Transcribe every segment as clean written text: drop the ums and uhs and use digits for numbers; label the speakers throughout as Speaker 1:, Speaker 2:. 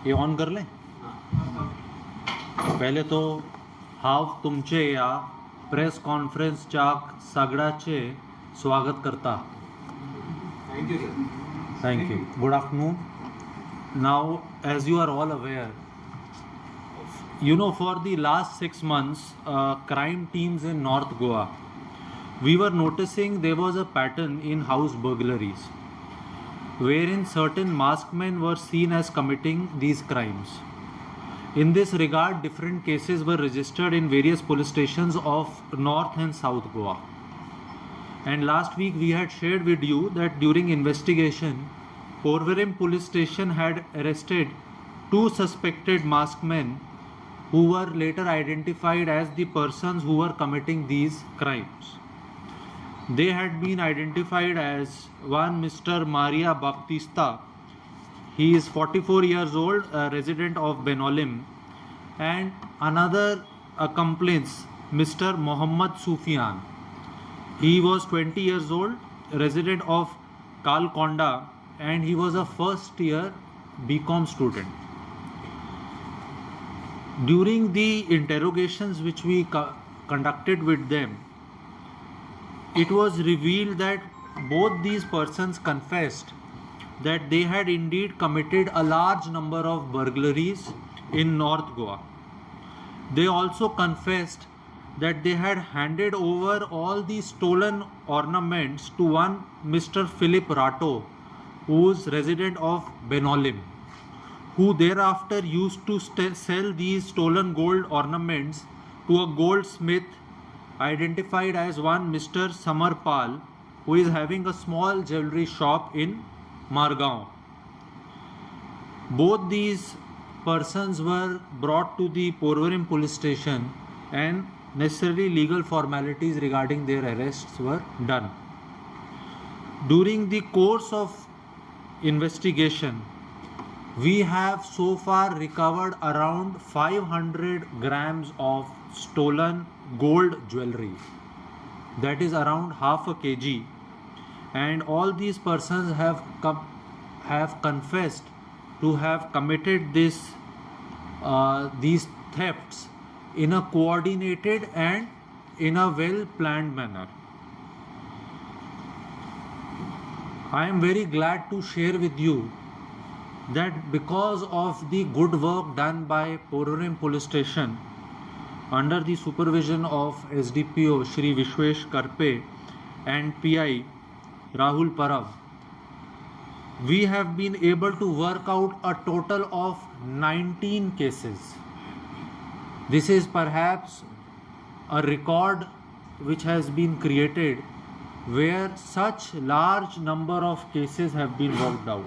Speaker 1: हे on कर लें. पहिले तो हांव तुमचे ह्या प्रेस कॉन्फरन्सच्या सगळ्याचे स्वागत करता.
Speaker 2: Thank you sir.
Speaker 1: Thank you. Good afternoon. Now, as you are all aware, for the last 6 months, crime teams in North Goa, we were noticing there was a pattern in house burglaries, wherein certain masked men were seen as committing these crimes. In this regard, different cases were registered in various police stations of North and South Goa. And last week we had shared with you that during investigation, Porvorim police station had arrested 2 suspected masked men who were later identified as the persons who were committing these crimes. They had been identified as one Mr. Maria Baptista. He is 44 years old, a resident of Benolim, and another accomplice, Mr. Mohammad Sufian. He was 20 years old, resident of Kalkonda, and he was a first year BCom student. During the interrogations which we conducted with them, it was revealed that both these persons confessed that they had indeed committed a large number of burglaries in North Goa. They also confessed that they had handed over all the stolen ornaments to one Mr. Philip Rato, who is resident of Benolim, who thereafter used to sell these stolen gold ornaments to a goldsmith identified as one Mr. Samarpal, who is having a small jewelry shop in Margaon. Both these persons were brought to the Porvorim police station and necessary legal formalities regarding their arrests were done. During the course of investigation, we have so far recovered around 500 grams of stolen gold jewelry. That is around half a kg. And all these persons have confessed to have committed these thefts in a coordinated and in a well-planned manner. I am very glad to share with you that because of the good work done by Porvorim police station under the supervision of SDPO Shri Vishwesh Karpe and PI Rahul Parav, we have been able to work out a total of 19 cases. This is perhaps a record which has been created where such large number of cases have been worked out.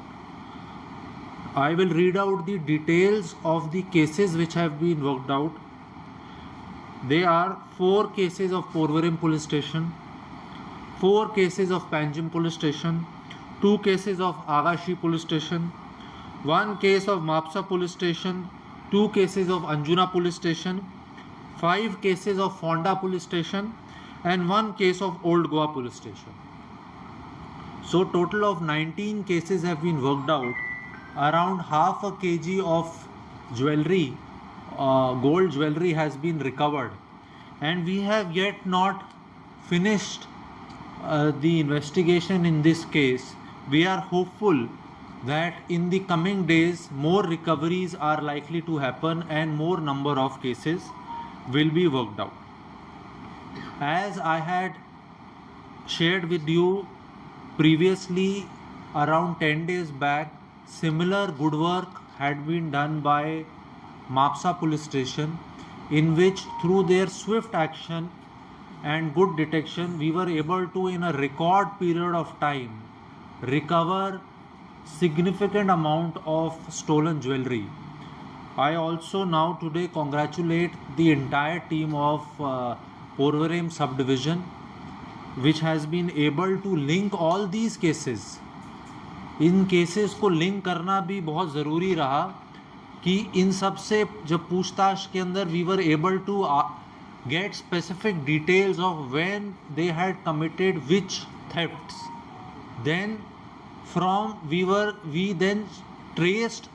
Speaker 1: I will read out the details of the cases which have been worked out. They are 4 cases of Porvorim police station, 4 cases of Panjim police station, 2 cases of Agashi police station, 1 case of Mapsa police station, 2 cases of Anjuna police station, 5 cases of Fonda police station, and 1 case of Old Goa police station. So total of 19 cases have been worked out. Around half a kg of jewelry, gold jewelry has been recovered, and we have yet not finished the investigation in this case. We are hopeful that in the coming days more recoveries are likely to happen and more number of cases will be worked out. As I had shared with you previously, around 10 days back, similar good work had been done by Mapsa police station, in which through their swift action and good detection we were able to, in a record period of time, recover significant amount of stolen jewelry. I also now today congratulate the entire team of Porvorim subdivision, which has been able to link all these cases. In cases को link करना भी बहुत ज़रूरी रहा कि इन सब से जब पूछताछ के अंदर we were able to get specific details of when they had committed which thefts. Then we then traced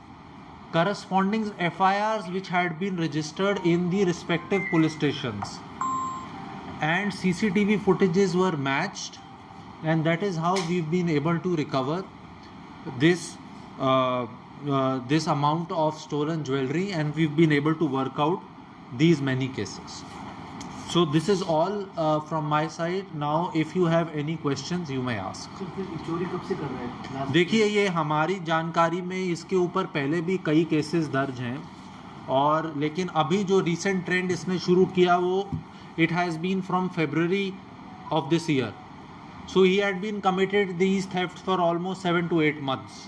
Speaker 1: corresponding FIRs which had been registered in the respective police stations, and CCTV footages were matched, and that is how we've been able to recover this this amount of stolen jewelry, and we've been able to work out these many cases. So this is all from my side. Now if you have any questions you may ask.
Speaker 2: तो फिर चोरी कब से कर रहे हैं?
Speaker 1: देखिए, ये हमारी जानकारी में इसके ऊपर पहले भी कई केसेस दर्ज हैं, और लेकिन अभी जो रिसेंट ट्रेंड इसने शुरू किया वो it has been from February of this year. So he had been committed these thefts for almost 7 to 8 months.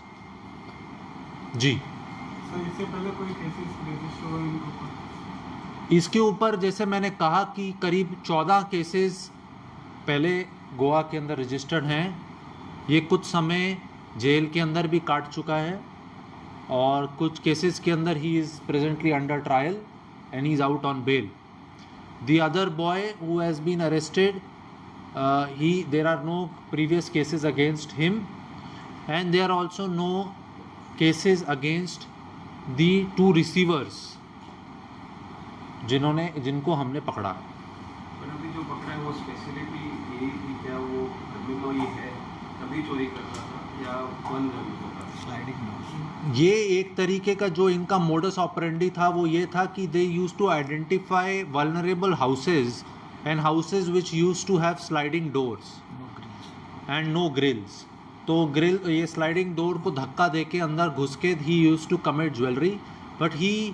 Speaker 1: Ji,
Speaker 2: sir इससे पहले कोई केसेस रजिस्टर हुए इनके ऊपर?
Speaker 1: इसके ऊपर जैसे मैंने कहा कि करीब 14 केसेस पहले गोवा के अंदर रजिस्टर्ड हैं. ये कुछ समय जेल के अंदर भी काट चुका है, और कुछ केसेस के अंदर he is presently under trial and he is out on bail. The other boy who has been arrested, there are no previous cases against him, and there are also no cases against the 2 receivers जिनको हमने पकड़ा है.
Speaker 2: पर अभी जो पकड़ा है वो स्पेसिफिकली यही थी क्या, वो अभी कोई है तभी चोरी करता था या बंद होता था? स्लाइडिंग
Speaker 1: ये एक तरीके का जो इनका मोडस ऑपरेंडी था वो ये था कि they use to identify vulnerable houses and houses which use to have sliding doors and no grills. तो ये स्लाइडिंग डोर को धक्का दे के अंदर घुस के he use to commit jewellery, but he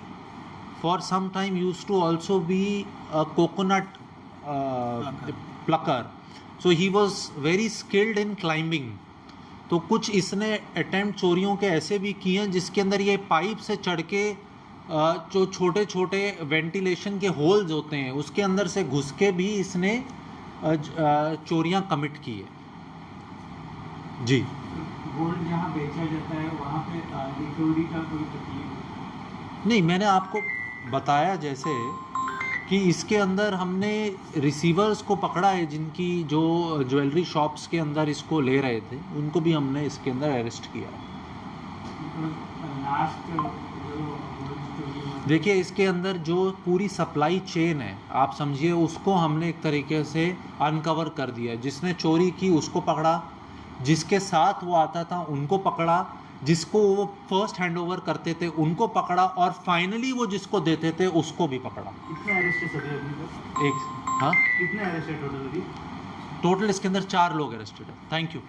Speaker 1: for some time use to also be a coconut plucker. So he was very skilled in climbing. तो कुछ इसने अटेम्प्ट चोरियों के ऐसे भी किए हैं जिसके अंदर ये पाइप से चढ़ के जो छोटे छोटे वेंटिलेशन के होल्स होते हैं उसके अंदर से घुस के भी इसने चोरियां कमिट की है. जी,
Speaker 2: गोल्ड जहाँ बेचा जाता है वहाँ पे रिकवरी का कोई तकलीफ?
Speaker 1: नहीं, मैंने आपको बताया जैसे कि इसके अंदर हमने रिसीवर्स को पकड़ा है जिनकी जो ज्वेलरी शॉप्स के अंदर इसको ले रहे थे, उनको भी हमने इसके अंदर अरेस्ट किया. देखिए, इसके अंदर जो पूरी सप्लाई चेन है आप समझिए उसको हमने एक तरीके से अनकवर कर दिया. जिसने चोरी की उसको पकड़ा, जिसके साथ वो आता था उनको पकड़ा, जिसको वो फर्स्ट हैंड ओवर करते थे उनको पकड़ा, और फाइनली वो जिसको देते थे उसको भी पकड़ा.
Speaker 2: कितने अरेस्ट है सभी अभी तक?
Speaker 1: एक हाँ,
Speaker 2: कितने अरेस्ट है टोटल अभी?
Speaker 1: टोटल इसके अंदर 4 लोग अरेस्टेड है. Thank you.